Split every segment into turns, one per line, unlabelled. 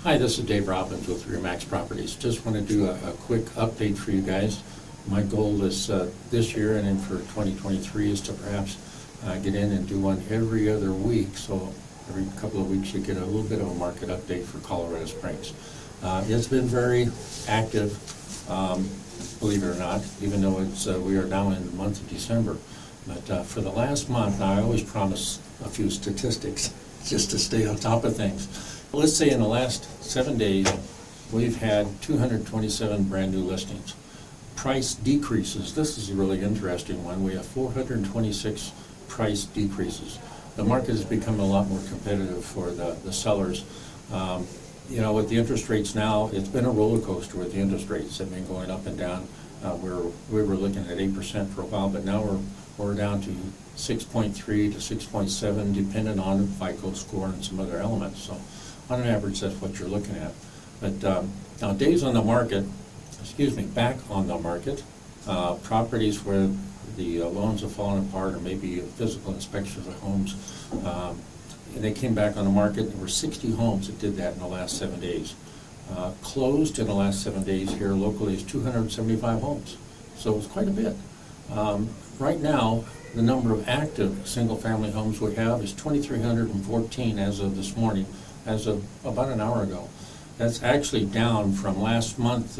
Hi, this is Dave Robbins with Remax Properties. Just want to do a quick update for you guys. My goal is this year and then for 2023 is to perhaps get in and do one every other week. So every couple of weeks you get a little bit of a market update for Colorado Springs. It's been very active, believe it or not, even though we are now in the month of December. But for the last month, now I always promise a few statistics just to stay on top of things. Let's say in the last 7 days, we've had 227 brand new listings. Price decreases, this is a really interesting one. We have 426 price decreases. The market has become a lot more competitive for the sellers. You know, with the interest rates now, it's been a roller coaster with the interest rates. They've been going up and down. We were looking at 8% for a while, but now we're down to 6.3 to 6.7, depending on FICO score and some other elements. So on an average, that's what you're looking at. But now days on the market, back on the market, properties where the loans have fallen apart or maybe physical inspections of homes, and they came back on the market. There were 60 homes that did that in the last 7 days. Closed in the last 7 days here locally is 275 homes. So it's quite a bit. Right now, the number of active single-family homes we have is 2,314 as of this morning, as of about an hour ago. That's actually down from last month.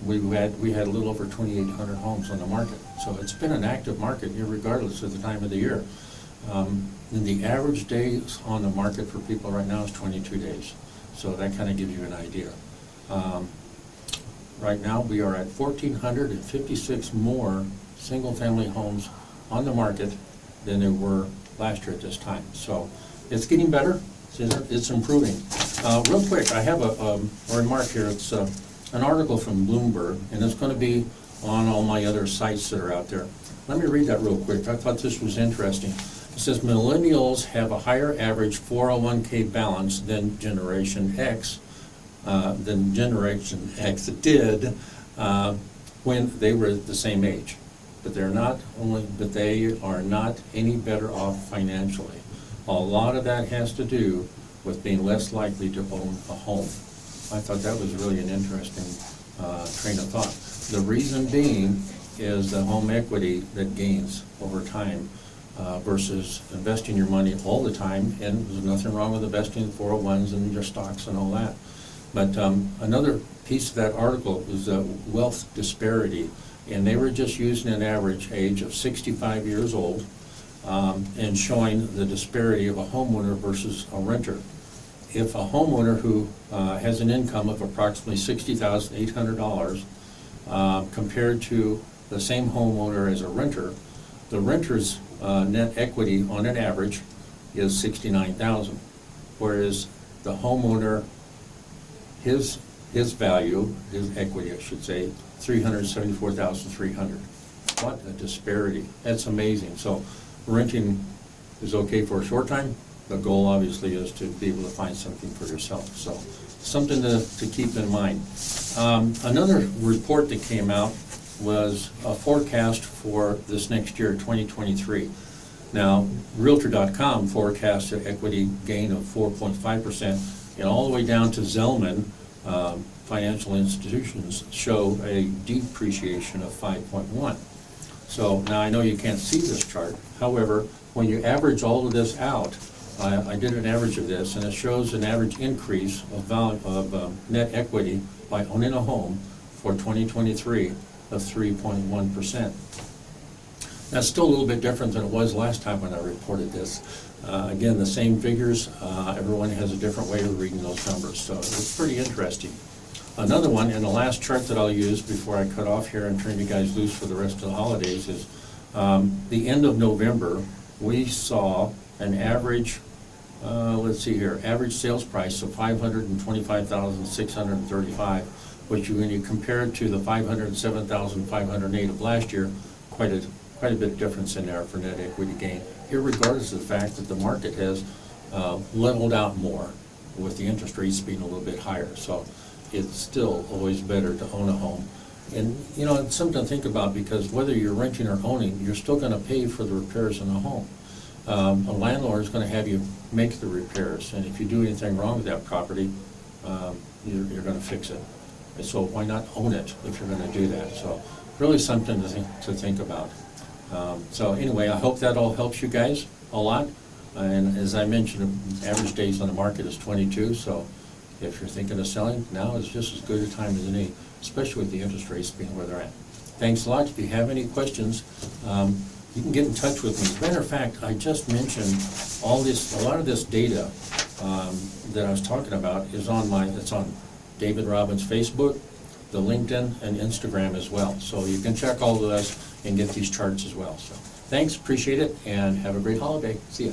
We had a little over 2,800 homes on the market. So it's been an active market here regardless of the time of the year. And the average days on the market for people right now is 22 days. So that kind of gives you an idea. Right now we are at 1,456 more single-family homes on the market than there were last year at this time. So it's getting better. It's improving. Real quick, I have a remark here. It's an article from Bloomberg, and it's going to be on all my other sites that are out there. Let me read that real quick. I thought this was interesting. It says millennials have a higher average 401k balance than Generation X did when they were the same age. But they are not any better off financially. A lot of that has to do with being less likely to own a home. I thought that was really an interesting train of thought. The reason being is the home equity that gains over time versus investing your money all the time, and there's nothing wrong with investing in 401s and your stocks and all that. But another piece of that article is wealth disparity, and they were just using an average age of 65 years old and showing the disparity of a homeowner versus a renter. If a homeowner who has an income of approximately $60,800 compared to the same homeowner as a renter, the renter's net equity on an average is $69,000, whereas the homeowner, his value, his equity, I should say, $374,300. What a disparity! That's amazing. So renting is okay for a short time. The goal obviously is to be able to find something for yourself. So something to keep in mind. Another report that came out was a forecast for this next year, 2023. Now, Realtor.com forecasts an equity gain of 4.5%, and all the way down to Zelman, financial institutions show a depreciation of 5.1. So now I know you can't see this chart. However, when you average all of this out, I did an average of this, and it shows an average increase of net equity by owning a home for 2023 of 3.1%. That's still a little bit different than it was last time when I reported this. Again, the same figures. Everyone has a different way of reading those numbers, so it's pretty interesting. Another one, and the last chart that I'll use before I cut off here and turn you guys loose for the rest of the holidays, is the end of November. We saw an average, let's see here, average sales price of $525,635, which when you compare it to the $507,508 of last year, quite a bit of difference in there for net equity gain, irregardless of the fact that the market has leveled out more with the interest rates being a little bit higher. So it's still always better to own a home. And you know, it's something to think about, because whether you're renting or owning, you're still going to pay for the repairs in the home. A landlord is going to have you make the repairs, and if you do anything wrong with that property, you're going to fix it. And so why not own it if you're going to do that? So really something to think about. So anyway, I hope that all helps you guys a lot. And as I mentioned, average days on the market is 22, so if you're thinking of selling, now is just as good a time as any, especially with the interest rates being where they're at. Thanks a lot. If you have any questions, you can get in touch with me. As a matter of fact, I just mentioned a lot of this data that I was talking about is it's on David Robbins' Facebook, the LinkedIn, and Instagram as well. So you can check all of those and get these charts as well. So thanks, appreciate it, and have a great holiday. See ya.